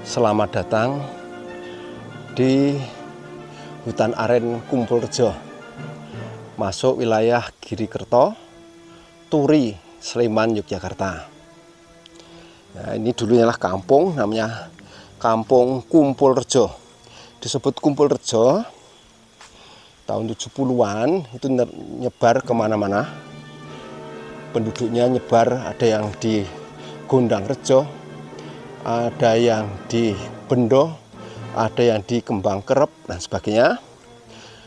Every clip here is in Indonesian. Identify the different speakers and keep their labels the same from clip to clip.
Speaker 1: Selamat datang di Hutan Aren Kumpulrejo, masuk wilayah Girikerto, Turi, Sleman, Yogyakarta. Nah, ini dulunya lah kampung, namanya Kampung Kumpulrejo. Disebut Kumpulrejo tahun 70-an, itu nyebar kemana-mana. Penduduknya nyebar, ada yang di Gondangrejo, ada yang di Bendo, ada yang di Kembang Kerep dan sebagainya.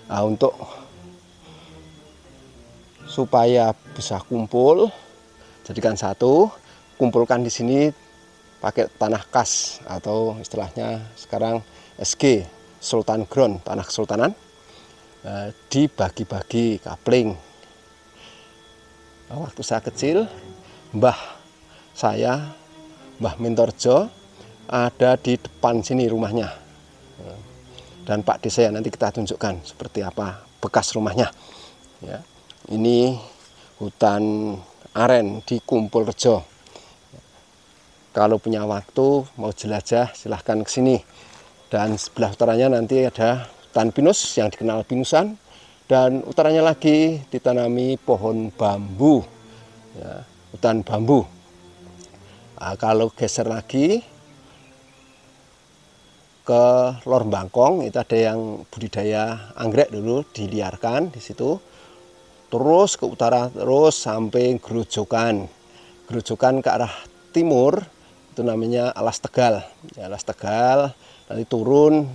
Speaker 1: Nah, untuk supaya bisa kumpul, jadikan satu, kumpulkan di sini pakai tanah kas atau istilahnya sekarang SG, Sultan Ground, tanah kesultanan. Dibagi-bagi kapling. Waktu saya kecil, Mbah Mintorjo ada di depan sini rumahnya, dan Pak Desa nanti kita tunjukkan seperti apa bekas rumahnya. Ya, ini hutan aren di Kumpulrejo. Kalau punya waktu mau jelajah silahkan ke sini. Dan sebelah utaranya nanti ada hutan pinus yang dikenal pinusan, dan utaranya lagi ditanami pohon bambu, ya, hutan bambu. Nah, kalau geser lagi ke Lor Bangkong, itu ada yang budidaya anggrek dulu diliarkan di situ. Terus ke utara terus sampai Grojogan. Grojogan ke arah timur itu namanya Alas Tegal. Ya, Alas Tegal, nanti turun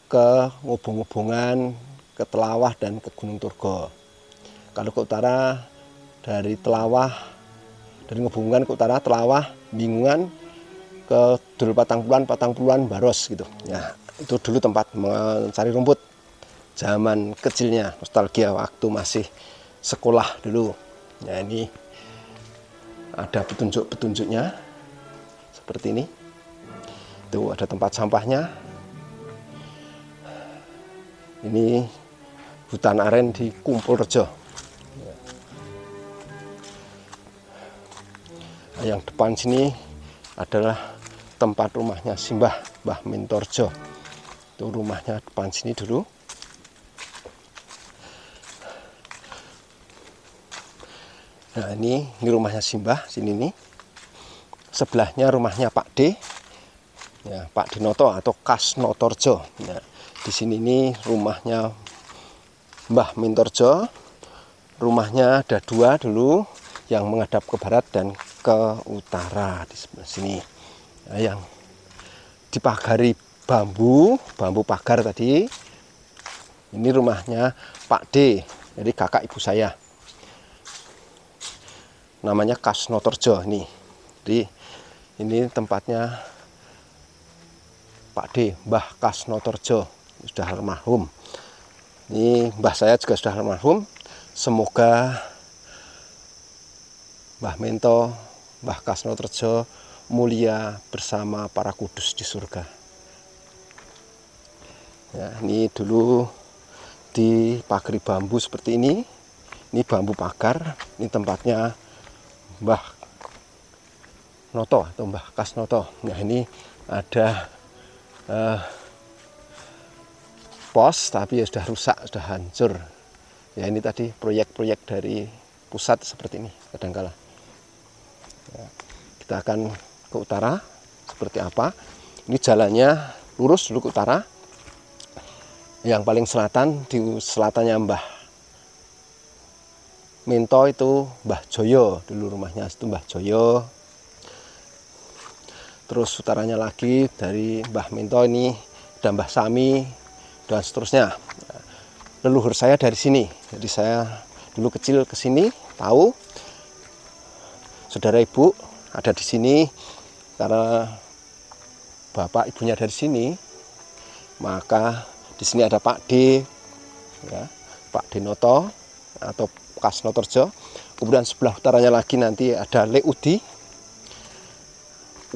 Speaker 1: ke Ngubung-Ngubungan, ke Telawah dan ke Gunung Turgo. Kalau ke utara dari Ngubungan ke utara Telawah, Bingungan, ke Dul Patangpuluhan Baros gitu. Ya, itu dulu tempat mencari rumput zaman kecilnya, nostalgia waktu masih sekolah dulu. Ya, ini ada petunjuk-petunjuknya seperti ini. Itu ada tempat sampahnya. Ini hutan aren di Kumpulrejo. Yang depan sini adalah tempat rumahnya Simbah Mbah Mintorjo. Itu rumahnya depan sini dulu. Nah, ini rumahnya Simbah sini nih. Sebelahnya rumahnya Pak D. Ya, Pak Dinoto atau Kas Notorjo. Nah, di sini nih rumahnya Mbah Mintorjo. Rumahnya ada dua dulu, yang menghadap ke barat dan ke utara di sebelah sini. Nah, yang dipagari bambu pagar tadi. Ini rumahnya Pak D, jadi kakak ibu saya. Namanya Kas Notorjo ini. Jadi ini tempatnya Pak D, Mbah Kas Notorjo, sudah almarhum. Ini mbah saya juga sudah almarhum. Semoga Mbah Minto, Mbah Kas Notorjo mulia bersama para kudus di surga. Ya, ini dulu dipagari bambu seperti ini. Ini bambu pagar. Ini tempatnya Mbah Noto atau Mbah Kas Noto. Nah, ini ada pos, tapi ya sudah rusak, sudah hancur. Ya, ini tadi proyek-proyek dari pusat seperti ini kadangkala. Ya, kita akan ke utara seperti apa. Ini jalannya lurus dulu ke utara. Yang paling selatan, di selatannya Mbah Minto itu Mbah Joyo, dulu rumahnya itu Mbah Joyo. Terus utaranya lagi dari Mbah Minto ini ada Mbah Sami dan seterusnya. Leluhur saya dari sini, jadi saya dulu kecil ke sini tahu. Saudara ibu ada di sini karena bapak ibunya dari sini, maka di sini ada Pak D, ya, Pak Dinoto atau Kas Notorjo. Kemudian sebelah utaranya lagi nanti ada Lek Udi.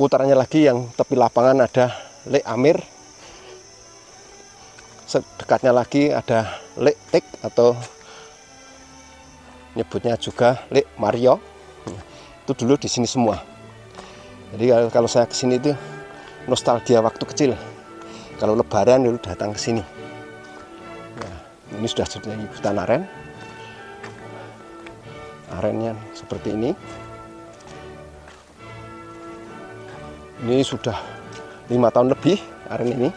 Speaker 1: Utaranya lagi yang tepi lapangan ada Lek Amir. Sedekatnya lagi ada Lek Tek atau nyebutnya juga Lek Mario. Itu dulu di sini semua. Jadi kalau saya kesini itu nostalgia waktu kecil. Kalau Lebaran dulu datang ke sini. Nah, ini sudah jadi hutan aren. Arennya seperti ini. Ini sudah 5 tahun lebih aren ini.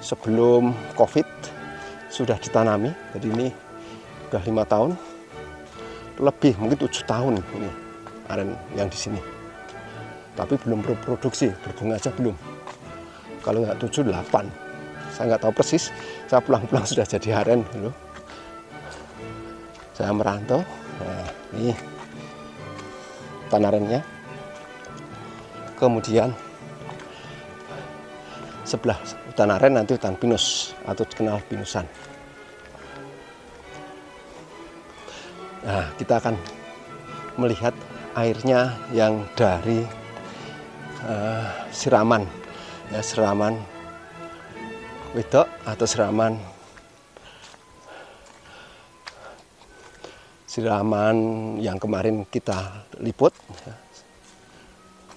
Speaker 1: Sebelum COVID sudah ditanami. Jadi ini sudah 5 tahun lebih, mungkin 7 tahun ini aren yang di sini. Tapi belum berproduksi, berbunga aja belum. Kalau nggak 7, 8. Saya nggak tahu persis. Saya pulang-pulang sudah jadi aren dulu. Saya merantau. Nah, ini hutan arennya. Kemudian sebelah hutan aren nanti hutan pinus atau dikenal pinusan. Nah, kita akan melihat airnya yang dari siraman, ya, siraman wedok atau siraman yang kemarin kita liput, ya.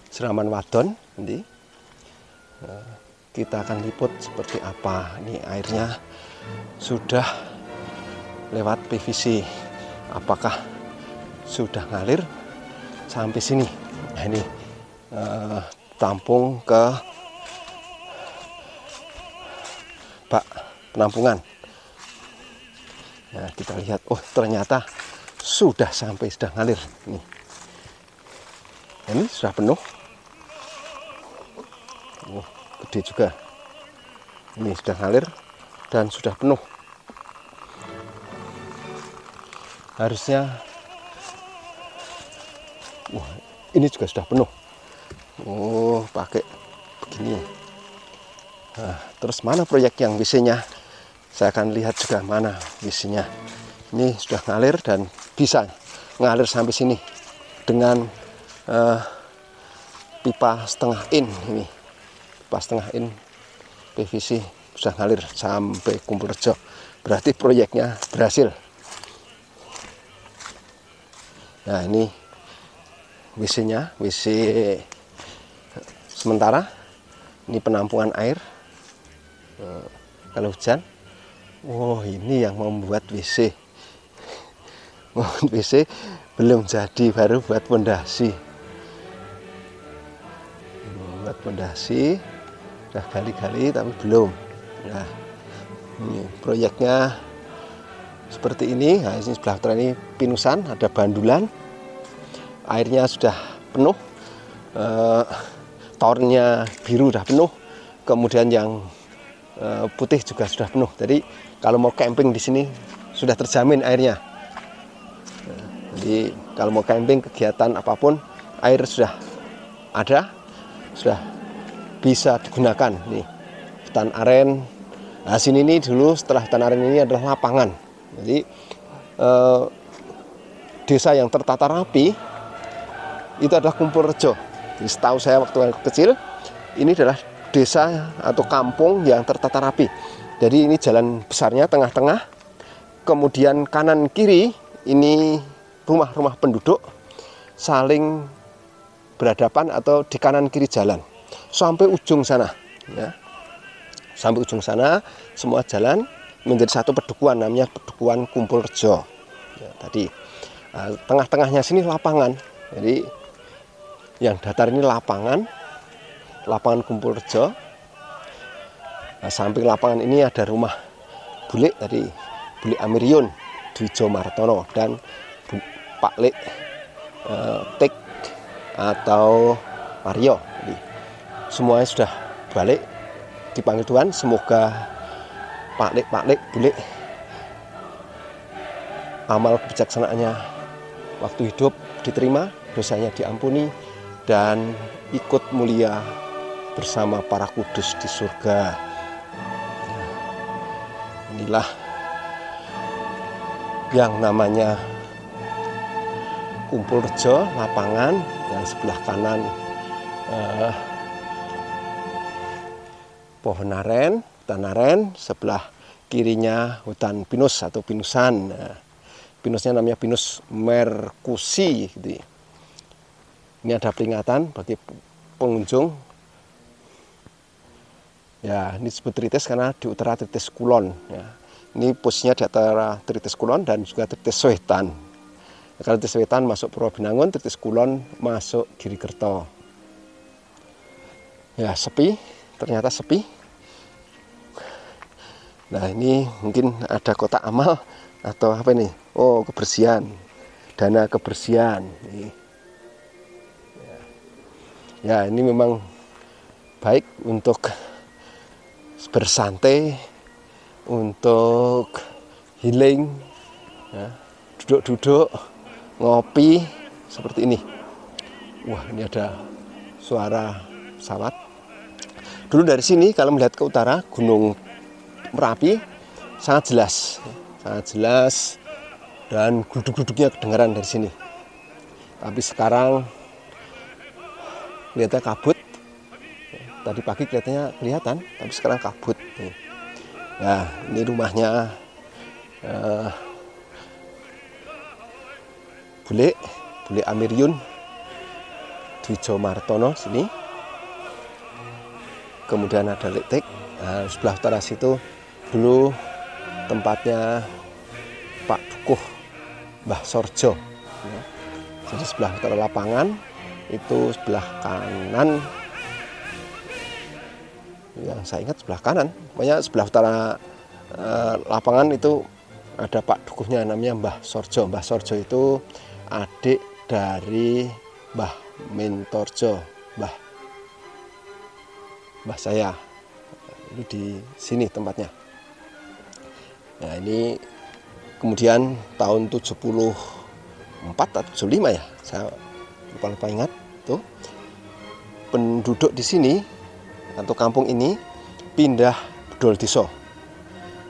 Speaker 1: Siraman wadon. Nanti kita akan liput seperti apa. Ini airnya sudah lewat PVC, apakah sudah ngalir sampai sini. Nah, ini tampung ke bak penampungan. Nah, kita lihat, oh ternyata sudah sampai, sudah ngalir. Ini sudah penuh. Oh, gede juga. Ini sudah ngalir dan sudah penuh. Harusnya, wah, ini juga sudah penuh. Oh, pakai begini. Nah, terus mana proyek yang WC-nya? Saya akan lihat juga mana WC-nya. Ini sudah ngalir dan bisa ngalir sampai sini dengan pipa setengah in. Ini pipa setengah in PVC sudah ngalir sampai Kumpulrejo. Berarti proyeknya berhasil. Nah, ini WC-nya, WC sementara. Ini penampungan air kalau hujan. Oh, ini yang membuat WC. WC belum jadi, baru buat pondasi. Buat pondasi, udah gali-gali tapi belum. Nah, ini proyeknya seperti ini. Nah, ini sebelah utara ini pinusan, ada bandulan. Airnya sudah penuh. Tornya biru sudah penuh. Kemudian yang putih juga sudah penuh. Jadi kalau mau camping di sini sudah terjamin airnya. Jadi kalau mau camping, kegiatan apapun, air sudah ada, sudah bisa digunakan. Nih, hutan aren. Nah, sini ini dulu setelah hutan aren ini adalah lapangan. Jadi desa yang tertata rapi itu adalah Kumpulrejo. Jadi setahu saya waktu kecil, ini adalah desa atau kampung yang tertata rapi. Jadi ini jalan besarnya tengah-tengah, kemudian kanan kiri ini rumah-rumah penduduk saling berhadapan atau di kanan kiri jalan sampai ujung sana, ya. Sampai ujung sana semua jalan menjadi satu pedukuhan, namanya Pedukuhan Kumpulrejo. Ya, tadi tengah-tengahnya sini lapangan. Jadi yang datar ini lapangan Kumpulrejo. Nah, samping lapangan ini ada rumah Bule tadi, Bule Amirion Dwijo Martono dan Pak Lek Tik atau Mario. Jadi, semuanya sudah balik dipanggil Tuhan. Semoga Pak Lek Bule amal kebijaksanaannya waktu hidup diterima, dosanya diampuni, dan ikut mulia bersama para kudus di surga. Inilah yang namanya Kumpulrejo, lapangan, yang sebelah kanan pohon aren, hutan aren, sebelah kirinya hutan pinus atau pinusan. Pinusnya namanya pinus merkusi. Gitu. Ini ada peringatan bagi pengunjung Ya, ini disebut Tritis karena di utara Tritis Kulon. Ya. Ini posisinya di antara Tritis Kulon dan juga Tritis Wetan. Kalau Tritis Wetan masuk Purwobinangun, Tritis Kulon masuk Girikerto. Ya, sepi, ternyata sepi. Nah, ini mungkin ada kotak amal atau apa ini? Oh, kebersihan, dana kebersihan. Ya, ini memang baik untuk bersantai, untuk healing, ya, duduk-duduk, ngopi seperti ini. Wah, ini ada suara pesawat. Dulu dari sini kalau melihat ke utara, Gunung Merapi sangat jelas dan gluduk-gluduknya kedengaran dari sini. Tapi sekarang kelihatannya kabut. Tadi pagi kelihatan, tapi sekarang kabut. Ya, ini rumahnya Bule Amiriun Dwijo Martono sini. Kemudian ada Lektik. Nah, sebelah utara situ dulu tempatnya Pak Dukuh Mbah Sorjo. Ya. Jadi sebelah utara lapangan itu sebelah kanan. Yang saya ingat sebelah kanan, pokoknya sebelah utara lapangan itu ada Pak Dukuhnya namanya Mbah Sorjo. Mbah Sorjo itu adik dari Mbah Mintorjo, Mbah saya. Itu di sini tempatnya. Nah, ini kemudian tahun 74 atau 75 ya, saya lupa ingat tuh. Penduduk di sini atau kampung ini pindah bedol desa.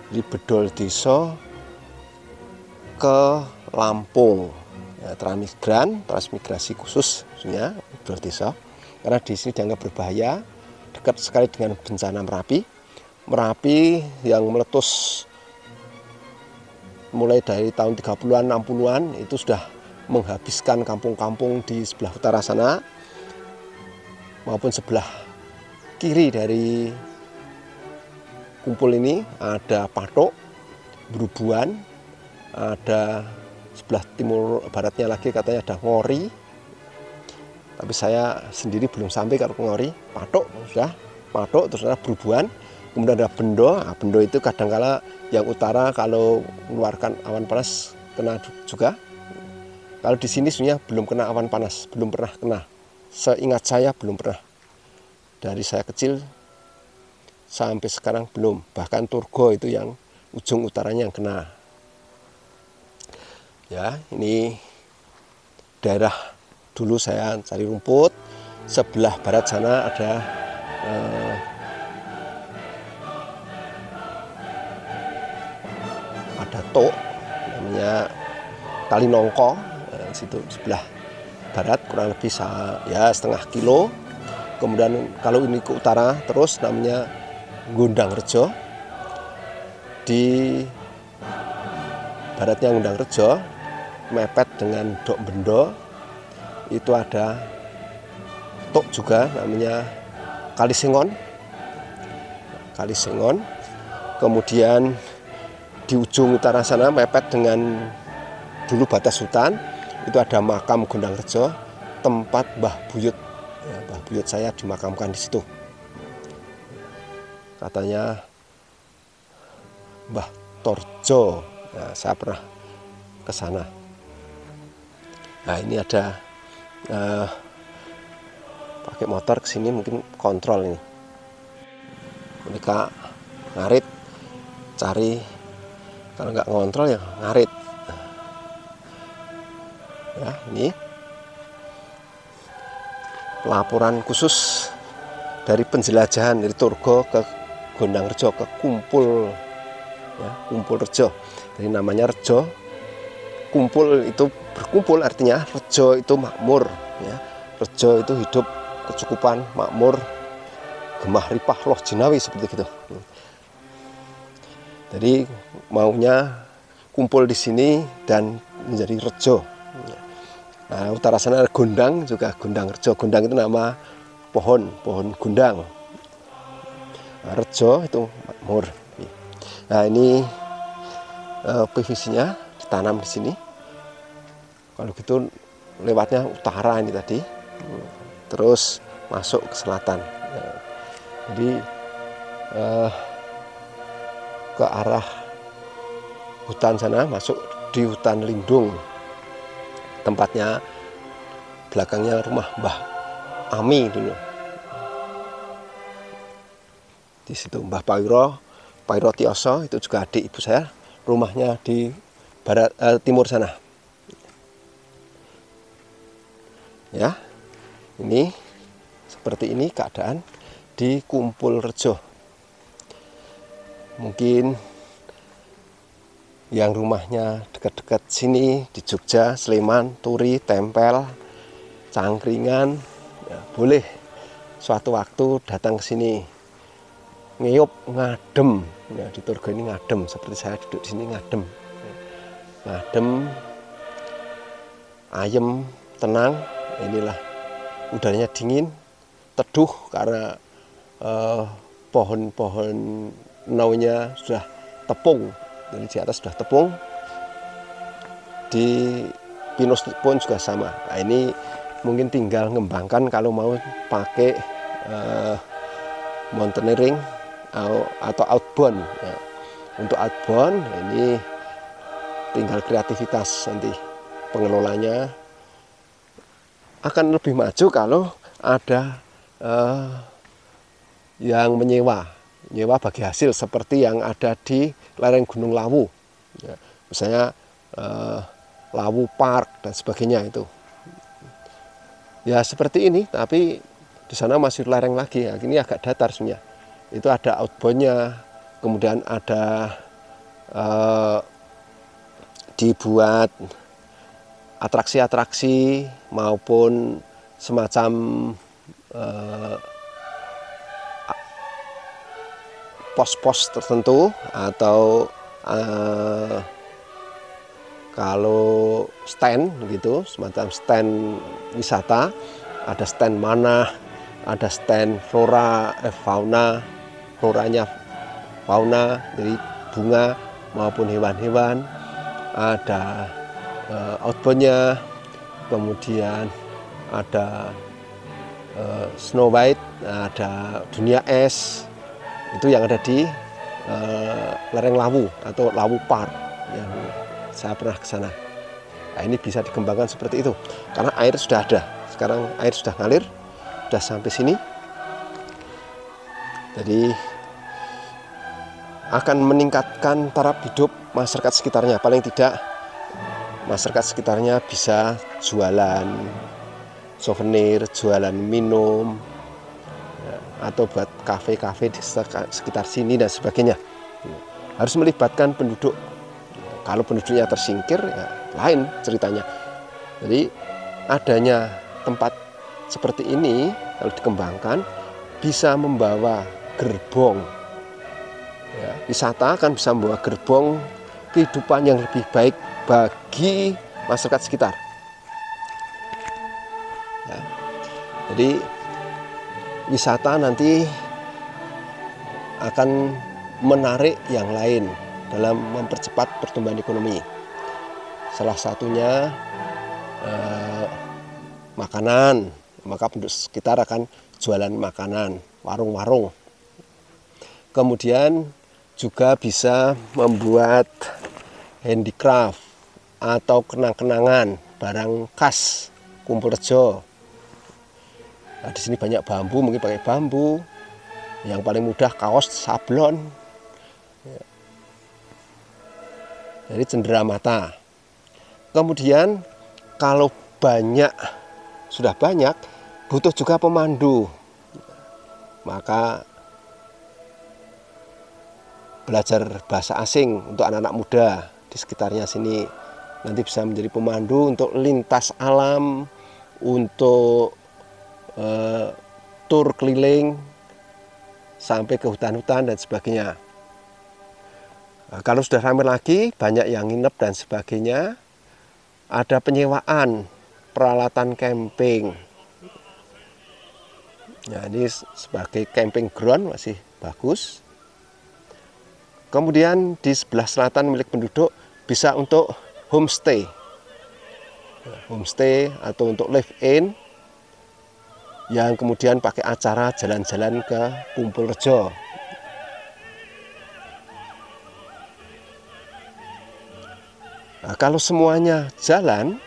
Speaker 1: Jadi bedol desa ke Lampung. Ya, transmigrasi khusus maksudnya bedol desa. Karena di sini dianggap berbahaya, dekat sekali dengan bencana Merapi. Merapi yang meletus mulai dari tahun 30-an, 60-an itu sudah menghabiskan kampung-kampung di sebelah utara sana maupun sebelah kiri dari kumpul ini. Ada Patok, Brubuan, ada sebelah timur baratnya lagi katanya ada Ngori. Tapi saya sendiri belum sampai ke Ngori. Patok sudah, Patok terus ada Brubuan, kemudian ada Bendo. Nah, Bendo itu kadangkala yang utara kalau mengeluarkan awan panas kena juga. Kalau di sini sebenarnya belum kena awan panas, belum pernah kena. Seingat saya belum pernah. Dari saya kecil sampai sekarang belum. Bahkan Turgo itu yang ujung utaranya yang kena. Ya, ini daerah dulu saya cari rumput. Sebelah barat sana ada tok namanya Kali Nongko. Situ sebelah barat kurang lebih ya setengah kilo. Kemudian kalau ini ke utara terus namanya Gondang Rejo. Di baratnya Gondang Rejo mepet dengan Dok Bendo itu ada tok juga namanya Kali Sengon. Kemudian di ujung utara sana mepet dengan dulu batas hutan itu ada makam Gondang Rejo, tempat Mbah Buyut. Ya, Mbah Buyut saya dimakamkan di situ. Katanya Mbah Torjo. Nah, saya pernah ke sana. Nah, ini ada pakai motor ke sini mungkin kontrol ini. Mereka ngarit cari, kalau nggak ngontrol ya ngarit. Ya, ini laporan khusus dari penjelajahan dari Turgo ke Gondang Rejo, ke Kumpul, ya, Kumpul Rejo. Jadi namanya Rejo, kumpul itu berkumpul artinya Rejo itu makmur, ya. Rejo itu hidup kecukupan, makmur, gemah ripah loh jinawi seperti gitu. Jadi maunya kumpul di sini dan menjadi Rejo. Nah, utara sana ada Gondang juga, Gondang Rejo. Gondang itu nama pohon gondang. Rejo itu makmur. Nah ini PVC-nya ditanam di sini. Kalau gitu lewatnya utara ini tadi, terus masuk ke selatan. Jadi ke arah hutan sana, masuk di hutan lindung. Tempatnya belakangnya rumah Mbah Ami dulu. Di situ Mbah Pairo Tioso, itu juga adik ibu saya, rumahnya di barat timur sana. Ya, ini seperti ini keadaan di Kumpul Rejo. Mungkin yang rumahnya dekat-dekat sini di Jogja, Sleman, Turi, Tempel, Cangkringan, ya, boleh suatu waktu datang ke sini, ngeyup, ngadem. Ya, di Turgo ini ngadem, seperti saya duduk di sini ngadem, ngadem, ayem, tenang. Inilah udaranya dingin, teduh karena pohon-pohon naunya sudah tepung. Jadi di atas sudah tepung, di pinus pun juga sama. Nah, ini mungkin tinggal ngembangkan kalau mau pakai mountaineering atau outbound. Ya. Untuk outbound ini tinggal kreativitas nanti pengelolanya. Akan lebih maju kalau ada yang menyewa bagi hasil seperti yang ada di lereng Gunung Lawu, ya, misalnya Lawu Park dan sebagainya itu. Ya seperti ini, tapi di sana masih lereng lagi. Ya, ini agak datar sebenarnya. Itu ada outboundnya, kemudian ada dibuat atraksi-atraksi maupun semacam pos-pos tertentu, atau kalau stand gitu, semacam stand wisata, ada stand manah, ada stand fauna, floranya fauna, dari bunga maupun hewan-hewan, ada outboundnya, kemudian ada Snow White, ada dunia es, itu yang ada di lereng Lawu atau Lawu Park, yang saya pernah ke sana. Nah, ini bisa dikembangkan seperti itu karena air sudah ada. Sekarang air sudah ngalir, sudah sampai sini. Jadi akan meningkatkan taraf hidup masyarakat sekitarnya. Paling tidak masyarakat sekitarnya bisa jualan souvenir, jualan minum, ya, atau buat kafe-kafe di sekitar sini dan sebagainya. Harus melibatkan penduduk. Kalau penduduknya tersingkir, ya lain ceritanya. Jadi adanya tempat seperti ini kalau dikembangkan bisa membawa gerbong. Ya, wisata akan bisa membawa gerbong kehidupan yang lebih baik bagi masyarakat sekitar. Ya. Jadi wisata nanti akan menarik yang lain dalam mempercepat pertumbuhan ekonomi. Salah satunya makanan, maka penduduk sekitar akan jualan makanan, warung-warung. Kemudian juga bisa membuat handicraft atau kenang-kenangan, barang khas Kumpul Rejo. Nah, di sini banyak bambu, mungkin pakai bambu. Yang paling mudah kaos, sablon. Ya. Jadi cenderamata. Kemudian kalau sudah banyak, butuh juga pemandu. Maka belajar bahasa asing untuk anak-anak muda di sekitarnya sini. Nanti bisa menjadi pemandu untuk lintas alam, untuk tur keliling sampai ke hutan-hutan dan sebagainya. Nah, kalau sudah ramai lagi, banyak yang nginep dan sebagainya, ada penyewaan peralatan camping. Ya, ini sebagai camping ground masih bagus. Kemudian di sebelah selatan milik penduduk bisa untuk homestay. Homestay atau untuk live in yang kemudian pakai acara jalan-jalan ke Kumpulrejo. Nah, kalau semuanya jalan,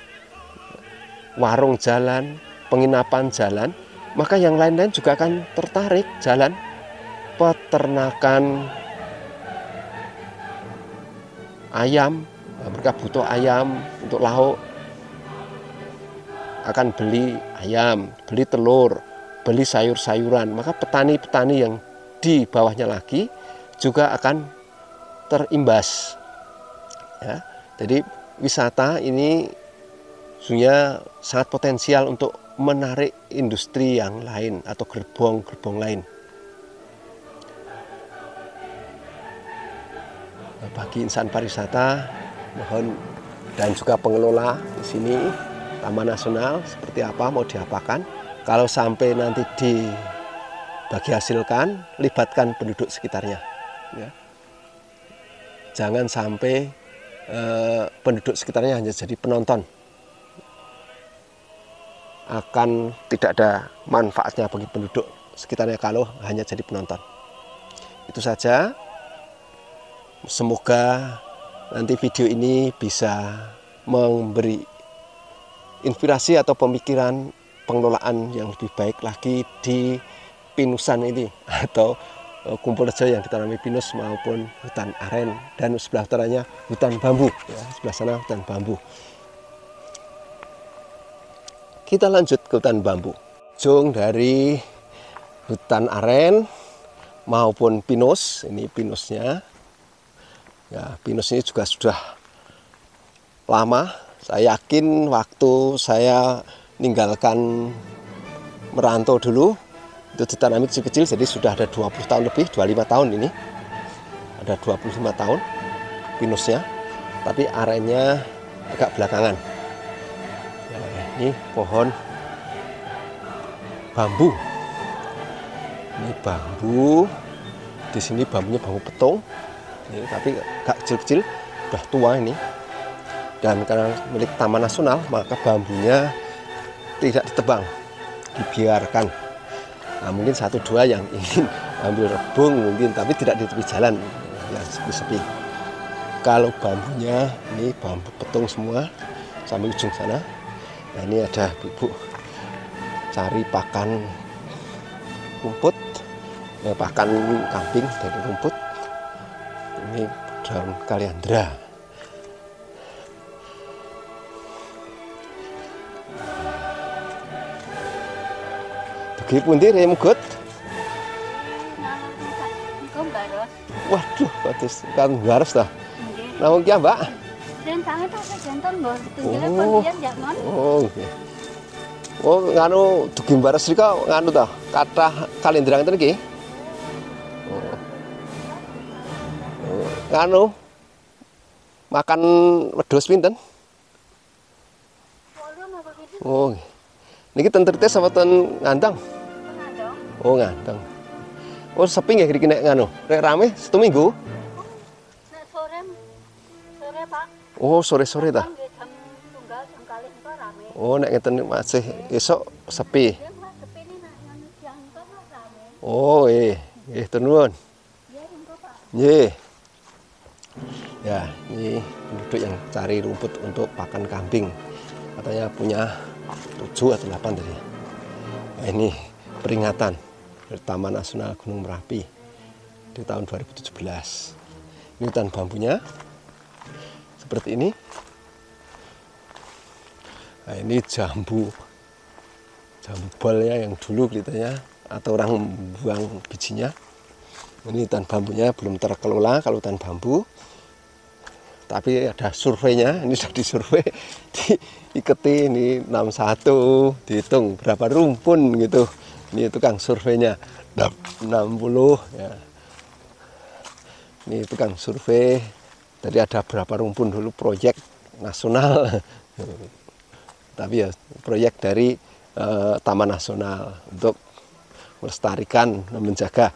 Speaker 1: warung jalan, penginapan jalan, maka yang lain-lain juga akan tertarik jalan. Peternakan ayam, mereka butuh ayam untuk lauk, akan beli ayam, beli telur, beli sayur-sayuran. Maka petani-petani yang di bawahnya lagi juga akan terimbas. Ya, jadi wisata ini sebenarnya sangat potensial untuk menarik industri yang lain atau gerbong-gerbong lain. Nah, bagi insan pariwisata, mohon dan juga pengelola di sini Taman Nasional seperti apa mau diapakan. Kalau sampai nanti dibagi hasilkan, libatkan penduduk sekitarnya. Ya. Jangan sampai penduduk sekitarnya hanya jadi penonton. Akan tidak ada manfaatnya bagi penduduk sekitarnya kalau hanya jadi penonton. Itu saja. Semoga nanti video ini bisa memberi inspirasi atau pemikiran pengelolaan yang lebih baik lagi di pinusan ini atau Kumpulrejo yang ditanami pinus maupun hutan aren, dan sebelah utaranya hutan bambu, ya, sebelah sana hutan bambu. Kita lanjut ke hutan bambu. Ujung dari hutan aren maupun pinus, ini pinusnya. Ya, pinus ini juga sudah lama. Saya yakin waktu saya meninggalkan merantau dulu, itu ditanami kecil-kecil, jadi sudah ada 20 tahun lebih, 25 tahun ini. Ada 25 tahun pinusnya, tapi arennya agak belakangan. Ya, ini pohon bambu. Ini bambu, di sini bambunya bambu petung, ini, tapi agak kecil-kecil, sudah tua ini. Dan karena milik Taman Nasional, maka bambunya tidak ditebang, dibiarkan. Nah, mungkin satu dua yang ingin ambil rebung mungkin, tapi tidak di tepi jalan yang sepi-sepi. Kalau bambunya ini bambu petung semua sampai ujung sana. Nah, ini ada ibu cari pakan rumput, pakan kambing dari rumput. Ini daun kaliandra. Begitu pun dia mugut. Waduh, bagus kan garis dah. Nawang kia mbak. Oh, oh, nganu dugi bares rika nganu ta, kathah kalendra ngeten iki. Oh. Nganu makan wedhus pinten? Oh. Niki ten Tritis apa ten Ngandang? Oh, Ngandang. Oh, sepi nggih iki nek nganu. Rek rame satu minggu?
Speaker 2: Nek sore Pak.
Speaker 1: Oh, sore-sore ta.
Speaker 2: Jam tunggal jam kalih engko rame.
Speaker 1: Oh, nek ngeten masih esuk sepi.
Speaker 2: Ya, Pak, sepi ini nek nganu siang engko rame.
Speaker 1: Oh, nggih tur nuwun.
Speaker 2: Ya, engko Pak.
Speaker 1: Nggih. Ya, ini penduduk yang cari rumput untuk pakan kambing. Katanya punya 7 atau 8 tadi. Nah, ini peringatan dari Taman Nasional Gunung Merapi di tahun 2017. Ini hutan bambunya seperti ini. Nah, ini jambu bolnya yang dulu kelihatannya atau orang buang bijinya. Ini hutan bambunya belum terkelola kalau hutan bambu. Tapi ada surveinya, ini sudah disurvei, diiketi ini 61, dihitung berapa rumpun gitu. Ini tukang surveinya 60 ya. Ini tukang survei. Tadi ada berapa rumpun dulu proyek nasional. Tapi ya proyek dari Taman Nasional untuk melestarikan, menjaga,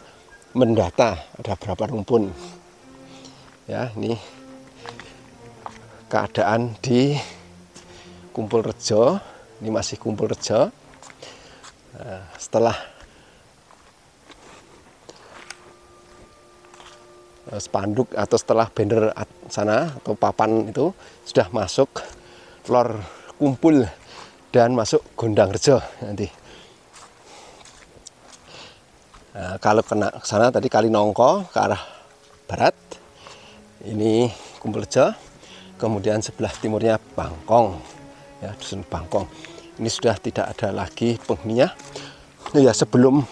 Speaker 1: mendata ada berapa rumpun. Ya, ini keadaan di Kumpul Rejo. Ini masih Kumpul Rejo. Setelah spanduk atau setelah banner sana atau papan itu sudah masuk lor kumpul dan masuk Gondang Rejo nanti. Nah, kalau kena ke sana tadi Kali Nongko ke arah barat, ini Kumpul Rejo. Kemudian sebelah timurnya Bangkong, ya, dusun Bangkong. Ini sudah tidak ada lagi penghuninya. Ya, sebelum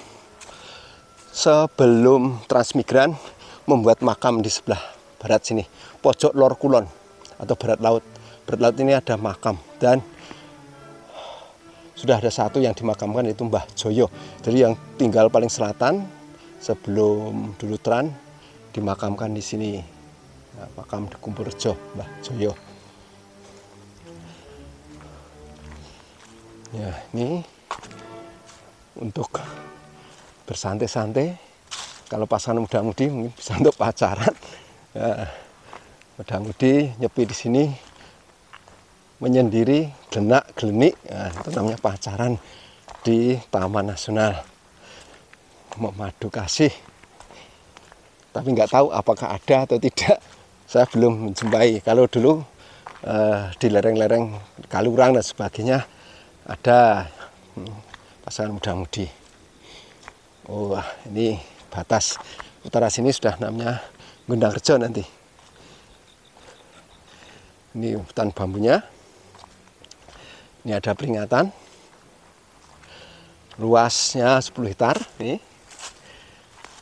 Speaker 1: Transmigran membuat makam di sebelah barat sini, pojok lor kulon atau barat laut. Barat laut ini ada makam dan sudah ada satu yang dimakamkan, itu Mbah Joyo. Jadi yang tinggal paling selatan sebelum Dulutran dimakamkan di sini. Nah, makam di Kumpul Rejo, Mbah Joyo. Ya, ini untuk bersantai-santai. Kalau pasangan muda-mudi mungkin bisa untuk pacaran. Ya, muda-mudi nyepi di sini, menyendiri, gelenak-gelenik, nah, itu namanya pacaran di Taman Nasional. Memadu kasih. Tapi nggak tahu apakah ada atau tidak. Saya belum menjumpai. Kalau dulu di lereng-lereng Kalurang dan sebagainya ada pasangan muda-mudi. Oh, ini batas utara sini sudah namanya Gondang Rejo nanti. Ini hutan bambunya. Ini ada peringatan. Luasnya 10 hektar. Ini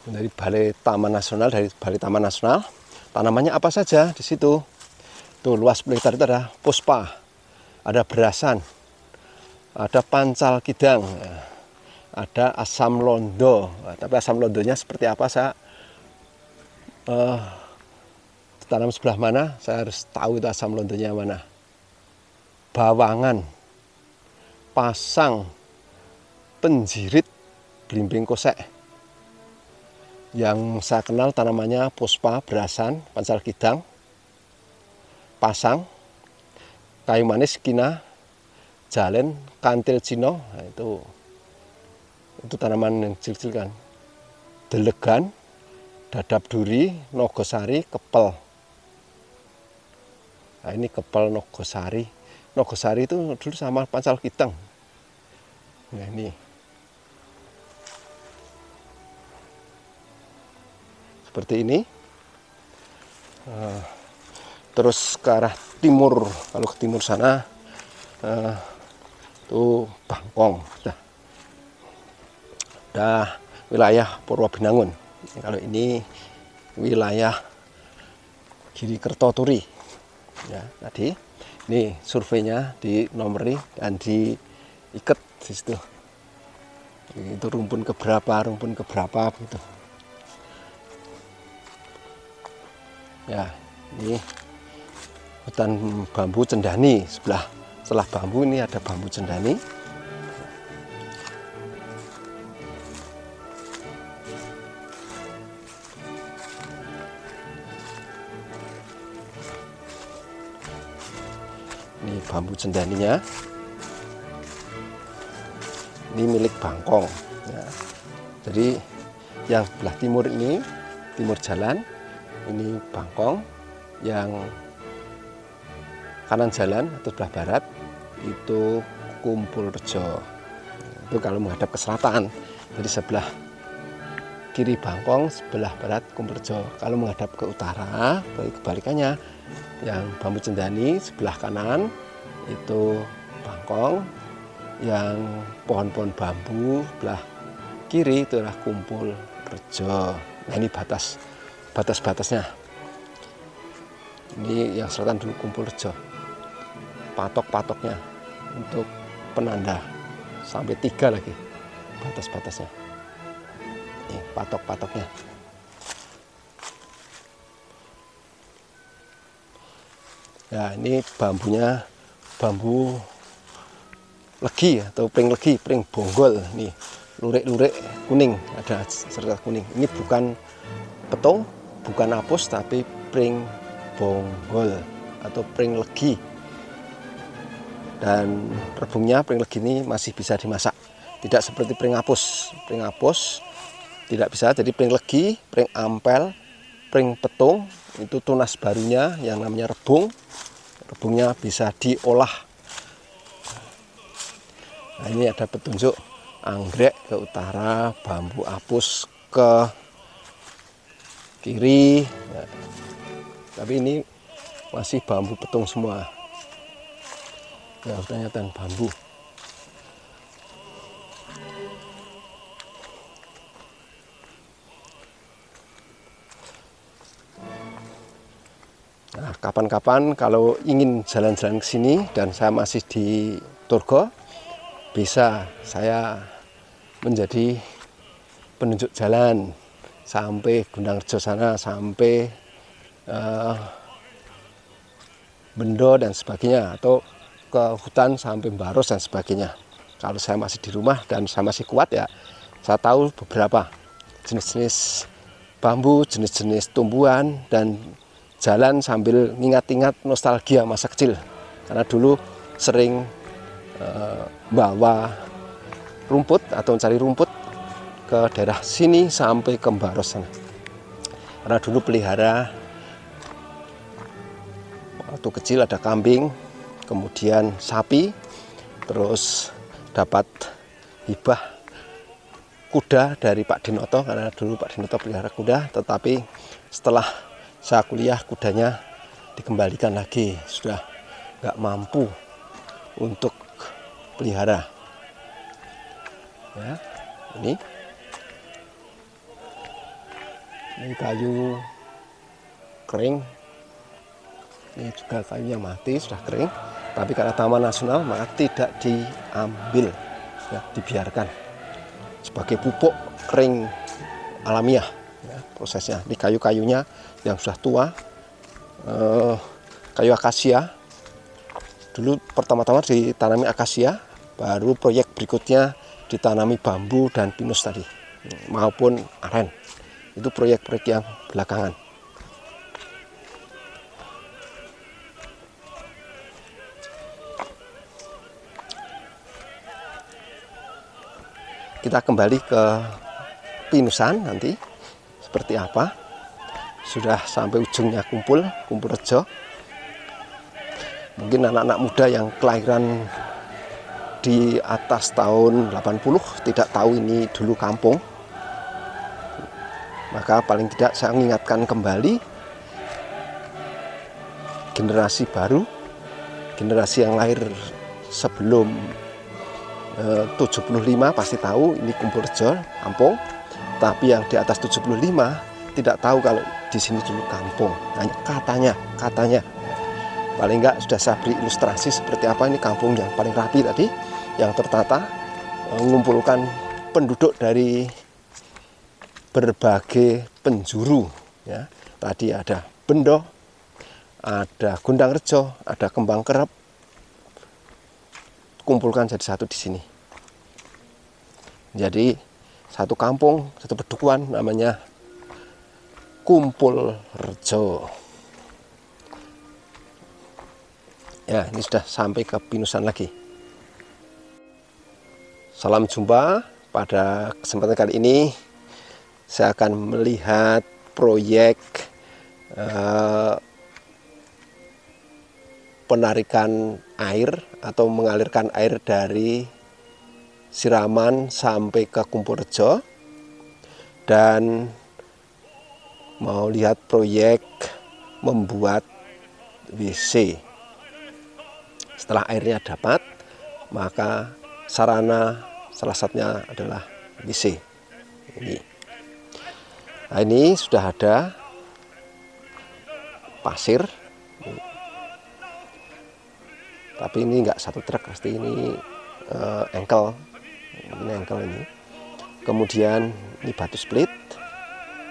Speaker 1: dari Balai Taman Nasional, Tanamannya apa saja di situ? Tuh, luas 10 hektar itu ada puspa, ada berasan, ada pancal kidang, ada asam londo. Tapi asam londonya seperti apa saya tanam sebelah mana, saya harus tahu itu asam londonya mana. Bawangan, pasang, penjirit, belimbing kosek. Yang saya kenal tanamannya puspa, berasan, pancal kidang, pasang, kayu manis, kina, jalen, kantil cino. Nah, itu tanaman yang kecil-kecil kan. Delegan, dadap duri, nogosari, kepel. Nah, ini kepel nogosari. Nogosari itu dulu sama pancal kidang. Nah, ini seperti ini. Terus ke arah timur, kalau ke timur sana itu Bangkong, udah wilayah Purwobinangun. Kalau ini wilayah Girikertoturi. Ya, tadi ini surveinya dinomori dan diikat di situ. Itu rumpun keberapa begitu. Ya, ini hutan bambu cendani. Setelah bambu ini ada bambu cendani. Ini bambu cendaninya. Ini milik Bangkong. Ya. Jadi yang sebelah timur ini, timur jalan, ini Bangkong. Yang kanan jalan atau sebelah barat itu Kumpul Rejo. Itu kalau menghadap ke selatan. Jadi sebelah kiri Bangkong, sebelah barat Kumpul Rejo. Kalau menghadap ke utara, kebalikannya, yang bambu cendani sebelah kanan itu Bangkong, yang pohon-pohon bambu sebelah kiri itu adalah Kumpul Rejo. Nah, ini batas-batasnya. Ini yang selatan dulu Kumpul Rejo. Patok-patoknya untuk penanda sampai 3 lagi batas-batasnya. Ini patok-patoknya. Nah, ini bambunya bambu legi atau pring legi, pring bonggol. Nih lurik-lurik kuning, ada serta kuning. Ini bukan petung, bukan apus, tapi pring bonggol atau pring legi. Dan rebungnya pring legi ini masih bisa dimasak, tidak seperti pring apus. Pring apus tidak bisa, jadi pring legi, pring ampel, pring petung itu tunas barunya yang namanya rebung. Rebungnya bisa diolah. Nah, ini ada petunjuk anggrek ke utara, bambu apus ke kiri. Nah, tapi ini masih bambu petung semua. Ya, ternyata bambu. Nah, kapan-kapan kalau ingin jalan-jalan ke sini dan saya masih di Turgo, bisa saya menjadi penunjuk jalan sampai Gunangrejo sana, sampai Bendo dan sebagainya, atau ke hutan sampai Baros dan sebagainya. Kalau saya masih di rumah dan saya masih kuat, ya saya tahu beberapa jenis-jenis bambu, jenis-jenis tumbuhan, dan jalan sambil ingat-ingat nostalgia masa kecil. Karena dulu sering bawa rumput atau mencari rumput ke daerah sini sampai ke Baros sana. Karena dulu pelihara, waktu kecil ada kambing, kemudian sapi, terus dapat hibah kuda dari Pak Dinoto, karena dulu Pak Dinoto pelihara kuda, tetapi setelah saya kuliah kudanya dikembalikan lagi, sudah nggak mampu untuk pelihara. Ya, ini kayu kering, ini juga kayunya mati, sudah kering, tapi karena taman nasional maka tidak diambil, ya, dibiarkan sebagai pupuk kering alamiah, ya, prosesnya. Di kayu-kayunya yang sudah tua, kayu akasia. Dulu pertama-tama ditanami akasia, baru proyek berikutnya ditanami bambu dan pinus tadi, maupun aren. Itu proyek-proyek yang belakangan. Kita kembali ke pinusan nanti seperti apa. Sudah sampai ujungnya Kumpul Rejo. Mungkin anak-anak muda yang kelahiran di atas tahun 80 tidak tahu ini dulu kampung. Maka paling tidak saya mengingatkan kembali generasi baru, generasi yang lahir sebelum 75 pasti tahu ini Kumpul Rejo kampung. Tapi yang di atas 75 tidak tahu kalau di sini dulu kampung. Hanya katanya. Paling enggak sudah saya beri ilustrasi seperti apa ini kampung yang paling rapi tadi, yang tertata, mengumpulkan penduduk dari berbagai penjuru. Ya. Tadi ada Bendo, ada Gunangrejo, ada Kembang Kerep, kumpulkan jadi satu di sini. Jadi satu kampung, satu pedukuhan namanya Kumpul Rejo. Ya, ini sudah sampai ke pinusan lagi. Salam jumpa. Pada kesempatan kali ini saya akan melihat proyek penarikan air atau mengalirkan air dari Siraman sampai ke Kumpul Rejo, dan mau lihat proyek membuat WC. Setelah airnya dapat, maka sarana salah satunya adalah WC. Ini. Nah, ini sudah ada pasir, tapi ini enggak satu truk, pasti ini engkel. Ini engkel ini. Kemudian ini batu split,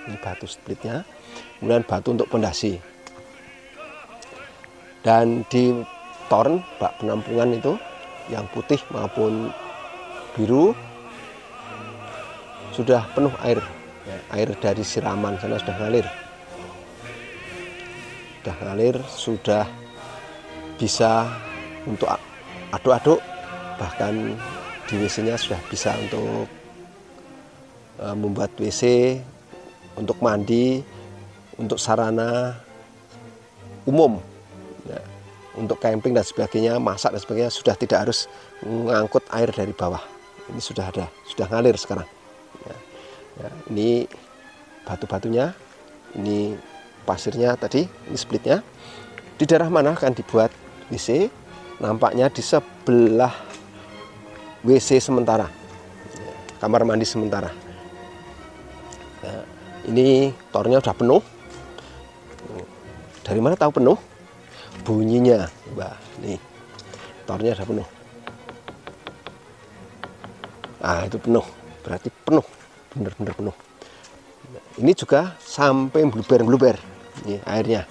Speaker 1: ini batu splitnya. Kemudian batu untuk pondasi. Dan di torn bak penampungan itu yang putih maupun biru sudah penuh air. Ya, air dari siraman sana sudah ngalir. Sudah bisa untuk aduk-aduk, bahkan di WC-nya sudah bisa untuk membuat WC, untuk mandi, untuk sarana umum, ya, untuk camping dan sebagainya, masak dan sebagainya, sudah tidak harus mengangkut air dari bawah. Ini sudah ada, sudah ngalir sekarang. Ya, ya, ini batu-batunya, ini pasirnya tadi, ini splitnya. Di daerah mana akan dibuat WC? Nampaknya di sebelah WC sementara, ya, kamar mandi sementara. Ya, ini tornya sudah penuh. Dari mana tahu penuh? Bunyinya, Mbak. Nih, tornya sudah penuh. Ah, itu penuh, berarti penuh, benar-benar penuh. Ini juga sampai bluber-bluber, nih airnya.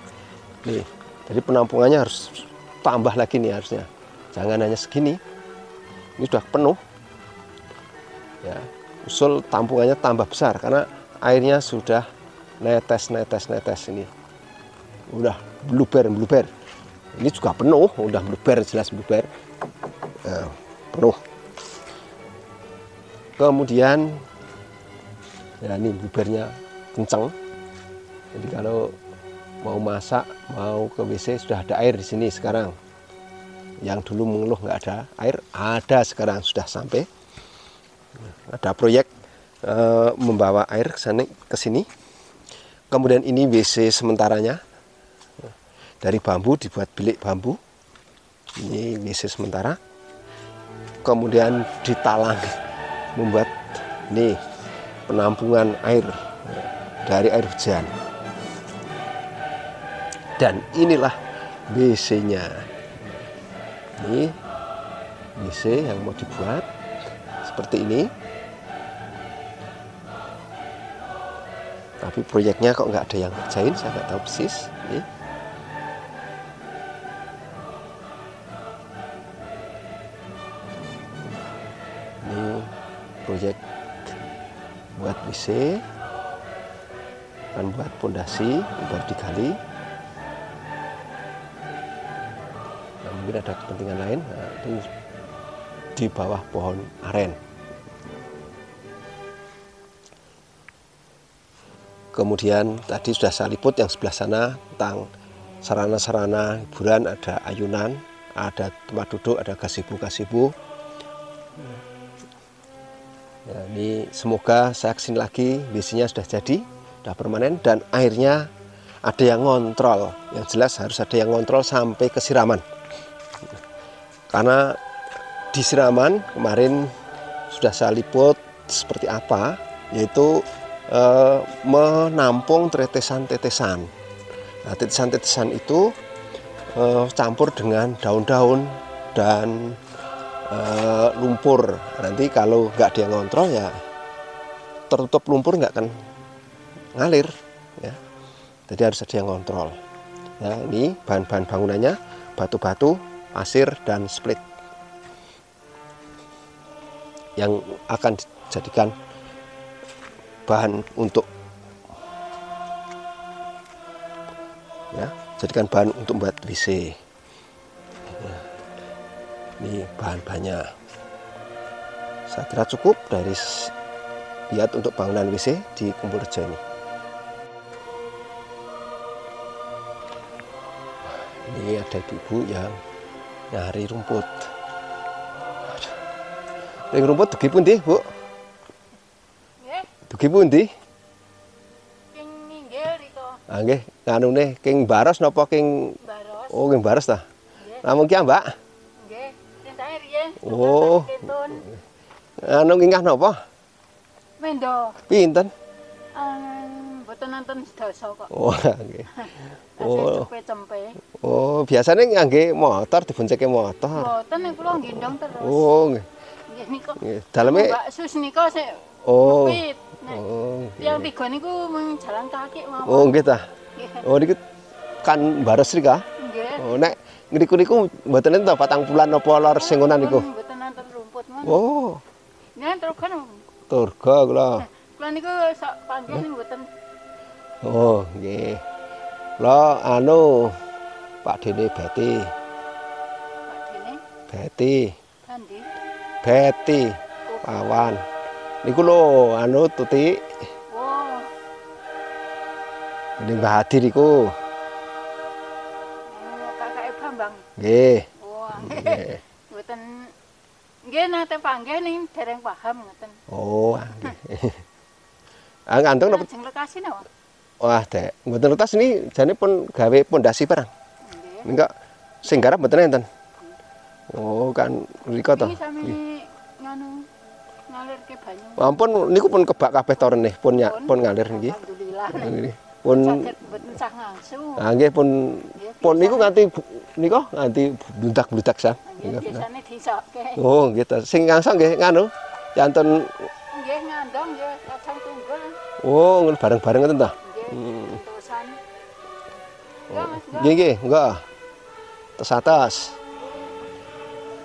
Speaker 1: Nih, jadi penampungannya harus tambah lagi nih harusnya. Jangan hanya segini. Ini sudah penuh. Ya, usul tampungannya tambah besar karena airnya sudah netes ini. Udah bluber. Ini juga penuh, udah bluber, jelas bluber. Nah, penuh. Kemudian ya ini blubernya kencang. Jadi kalau mau masak, mau ke WC sudah ada air di sini sekarang. Yang dulu mengeluh nggak ada air, ada sekarang sudah sampai. Ada proyek membawa air ke sini. Kemudian ini WC sementaranya. Dari bambu dibuat bilik bambu. Ini WC sementara. Kemudian ditalang membuat ini penampungan air dari air hujan. Dan inilah WC-nya. Ini WC yang mau dibuat seperti ini. Tapi proyeknya kok nggak ada yang ngerjain, saya nggak tahu persis. Ini proyek buat WC, akan buat fondasi, baru digali. Nah, mungkin ada kepentingan lain. Nah, itu di bawah pohon aren. Kemudian tadi sudah saya liput yang sebelah sana tentang sarana-sarana hiburan, ada ayunan, ada tempat duduk, ada gazebo. Ya, ini semoga saya kesini lagi, WC-nya sudah jadi, sudah permanen, dan airnya ada yang ngontrol. Yang jelas harus ada yang ngontrol sampai ke siraman. Karena di siraman kemarin sudah saya liput seperti apa, yaitu menampung tetesan-tetesan. Nah, tetesan-tetesan itu campur dengan daun-daun dan lumpur. Nanti kalau nggak ada yang ngontrol ya tertutup lumpur, nggak akan ngalir. Ya. Jadi harus ada yang ngontrol. Ya, ini bahan-bahan bangunannya batu-batu, pasir dan split yang akan dijadikan bahan untuk jadikan bahan untuk membuat WC. Nah, ini bahan-bahannya. Saya kira cukup dari lihat untuk bangunan WC di Kumpulrejo ini. Ini ada ibu yang nyari rumput. Ini rumput dugi pundi, Bu? Dugi pundi?
Speaker 2: King ninggil riko.
Speaker 1: Ah nggih, nganune King Baros napa King
Speaker 2: Baros.
Speaker 1: Oh, King Baros ta? Namung ki, Mbak?
Speaker 2: Nggih, perintahnya riyen.
Speaker 1: Oh. Anu ingkah napa?
Speaker 2: Mendo.
Speaker 1: Pinten?
Speaker 2: Mboten nonton sedasa kok.
Speaker 1: Oh, nggih. Oh.
Speaker 2: Cempe-cempe.
Speaker 1: Oh, biasane ngangge motor, diboncenge motor.
Speaker 2: Mboten nek kula nggendong terus.
Speaker 1: Oh, nggih.
Speaker 2: Nggih nika.
Speaker 1: Nggih, daleme
Speaker 2: Mbak Sus nika sik
Speaker 1: oh.
Speaker 2: ngepit.
Speaker 1: Oh.
Speaker 2: Yang tiga niku mung jalan kaki mawon.
Speaker 1: Oh, nggih ta.
Speaker 2: Nggih.
Speaker 1: Oh, niki kan Baros rika.
Speaker 2: Nggih.
Speaker 1: Oh, nek niku mboten enten 4 bulan napa lor sing ngono niku.
Speaker 2: Mboten nonton rumput mon.
Speaker 1: Oh.
Speaker 2: Nen terus kan
Speaker 1: Turga kula.
Speaker 2: Kula niku sok panggih ning mboten
Speaker 1: Oh, nggih. Lo anu Pak Dene Beti.
Speaker 2: Pak Dene
Speaker 1: Beti.
Speaker 2: Kandi.
Speaker 1: Beti. Pawan. Niku lho anu Tuti.
Speaker 2: Oh,
Speaker 1: Ini Mbah Hadi niku.
Speaker 2: kakake Bambang.
Speaker 1: Nggih.
Speaker 2: Wah,
Speaker 1: Nggih.
Speaker 2: mboten nggih nate panggih ning dereng paham ngoten.
Speaker 1: Oh, nggih. Ah ngantong napa?
Speaker 2: Lajeng lokasi napa?
Speaker 1: Wah, Dek. Mboten letas ini jane pun gawe pondasi barang.
Speaker 2: Nggih.
Speaker 1: Enggak sing garap mboten enten. Oh, kan mriko to.
Speaker 2: Iki sami nganu ngalirke banyu.
Speaker 1: Ampun niku pun kebak kabeh torene pun ngalir nggih.
Speaker 2: Alhamdulillah.
Speaker 1: Nggih. Pun
Speaker 2: Saged mboten sah ngangsu.
Speaker 1: ah nggih pun niku nganti niku nganti bludak-bludak sa.
Speaker 2: Nggih biasane disokke.
Speaker 1: Oh, nggih to. Sing ngangsa nggih nganu janten
Speaker 2: Nggih ngandong nggih kacang tunggul.
Speaker 1: oh ngono bareng-bareng ngoten ta.
Speaker 2: Nggih entusan. Ya Mas.
Speaker 1: Nggih nggih, enggak. Tes atas.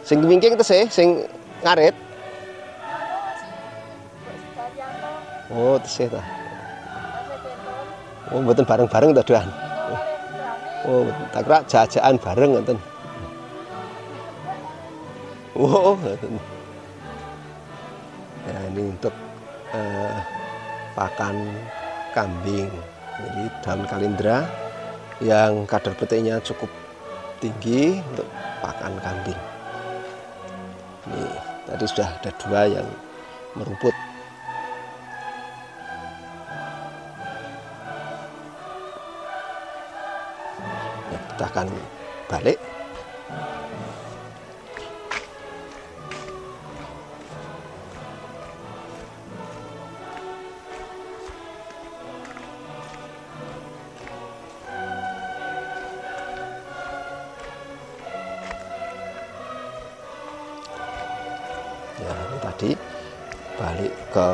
Speaker 1: Sing wingking tesih sing ngarit. Oh, tesih ta. Oh, mboten bareng-bareng ta, Doan. Oh, tak kira jajaan bareng ngoten. Oh, ngoten. Ya, ini untuk pakan kambing. Jadi daun kalindra yang kadar proteinnya cukup tinggi untuk pakan kambing. Ini tadi sudah ada 2 yang merumput. Ya, kita akan balik. Ya, ini tadi balik ke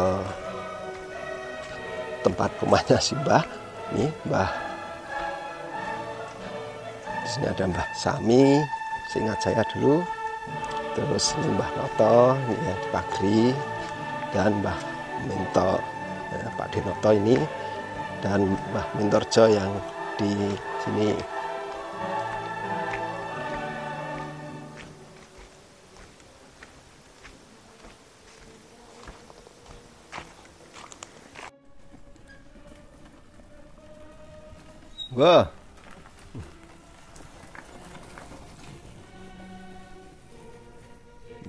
Speaker 1: tempat rumahnya si Mbah. Ini Mbah. Di sini ada Mbah Sami, seingat saya dulu. Terus ini Mbah Noto, ini ya di Pagri, dan Mbah Minto, ya, Pak Dinoto ini, dan Mbah Mintorjo yang di sini. Wah.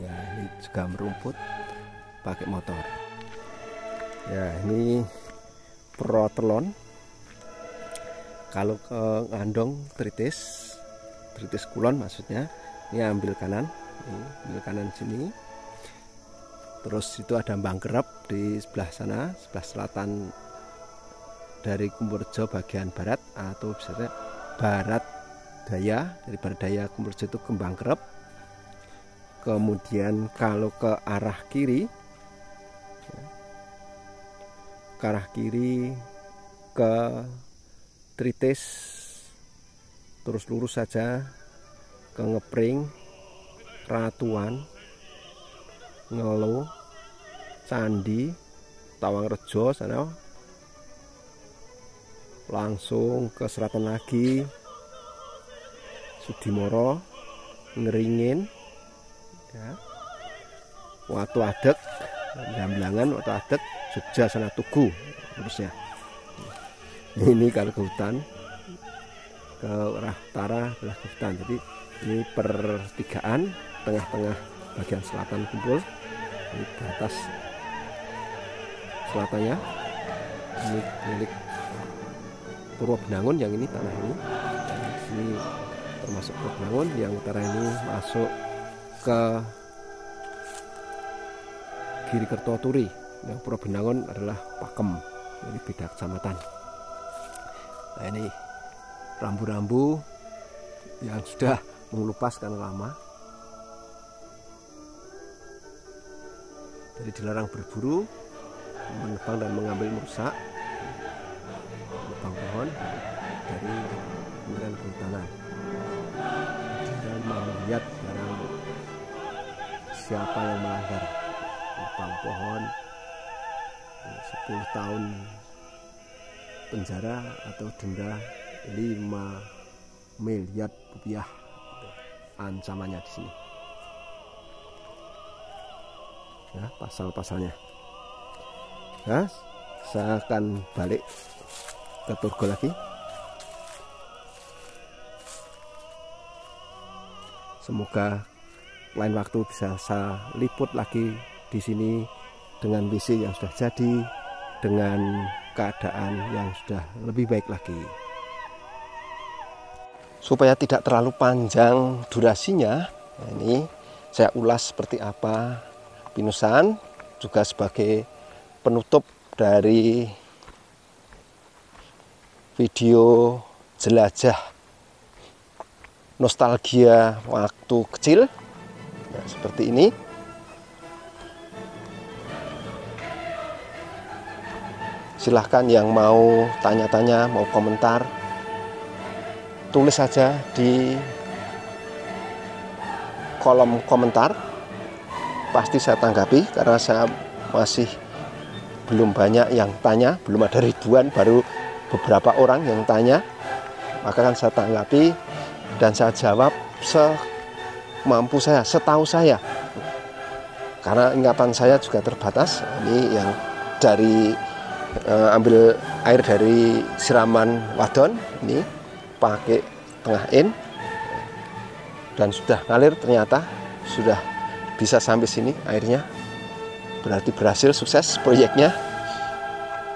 Speaker 1: Ya, ini juga merumput pakai motor. Ya, ini protelon. Kalau ke Ngandong Tritis Kulon maksudnya, ini ambil kanan, ini ambil kanan sini. Terus itu ada Bangkerep di sebelah sana, sebelah selatan dari Kumurjo bagian barat, atau biasanya barat daya, dari barat daya Kumurjo itu ke Bangkerep. Kemudian kalau ke arah kiri, ke arah kiri ke Tritis, terus lurus saja ke Ngepring, Ratuan, Ngelo, Candi, Tawangrejo sana, langsung ke selatan lagi, Sudimoro, Ngeringin, ya, Watu Adek, Gambelangan, Watu Adek, Jogja sana Tugu, terusnya. Ini kalau ke hutan, ke arah utara adalah ke hutan. Jadi ini pertigaan, tengah-tengah bagian selatan kumpul, ini ke atas selatannya, ini milik Purwobenangun, yang ini tanah ini. Dan di sini termasuk Purwobenangun, yang utara ini masuk ke Girikerto Turi. Yang Purwobenangun adalah Pakem, jadi beda kecamatan. Nah, ini rambu-rambu yang sudah mengelupas karena lama. Jadi dilarang berburu, menebang dan mengambil merusak, menebang pohon dari Kementerian Kehutanan, dan melihat barang siapa yang melanggar, menebang pohon, 10 tahun penjara atau denda 5 miliar rupiah ancamannya di sini. Ya, pasal-pasalnya. Nah, saya akan balik ke Turgo lagi. Semoga lain waktu bisa saya liput lagi di sini dengan WC yang sudah jadi, dengan keadaan yang sudah lebih baik lagi. Supaya tidak terlalu panjang durasinya, ini saya ulas seperti apa Pinusan, juga sebagai penutup dari video jelajah nostalgia waktu kecil. Nah, seperti ini. Silahkan yang mau tanya-tanya, mau komentar, tulis saja di kolom komentar. Pasti saya tanggapi karena saya masih belum banyak yang tanya, belum ada ribuan, baru beberapa orang yang tanya. Maka kan saya tanggapi dan saya jawab semampu saya, setahu saya. Karena ingatan saya juga terbatas. Ini yang dari ambil air dari siraman wadon, ini pakai tengah in dan sudah ngalir, ternyata sudah bisa sampai sini airnya. Berarti berhasil, sukses proyeknya,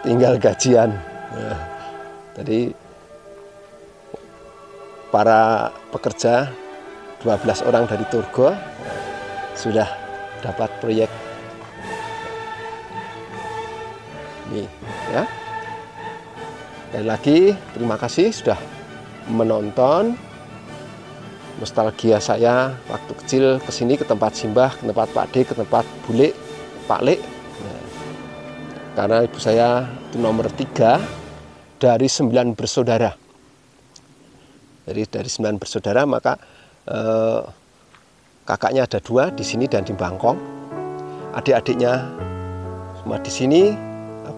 Speaker 1: tinggal gajian. Nah, tadi para pekerja 12 orang dari Turgo sudah dapat proyek ini ya. Sekali lagi terima kasih sudah menonton. Nostalgia saya waktu kecil kesini, ke tempat Simbah, ke tempat Pak D, ke tempat Bule, Pak Lek. Nah, karena ibu saya itu nomor 3 dari 9 bersaudara. Jadi dari 9 bersaudara, maka kakaknya ada 2 di sini dan di Bangkong. Adik-adiknya semua di sini,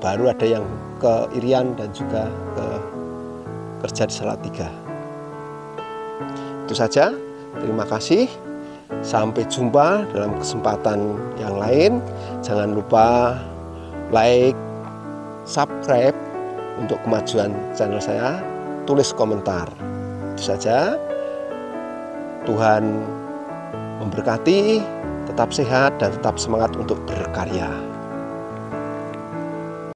Speaker 1: baru ada yang ke Irian dan juga ke kerja di Salatiga. Itu saja, terima kasih. Sampai jumpa dalam kesempatan yang lain. Jangan lupa like, subscribe untuk kemajuan channel saya. Tulis komentar. Itu saja. Tuhan memberkati, tetap sehat dan tetap semangat untuk berkarya.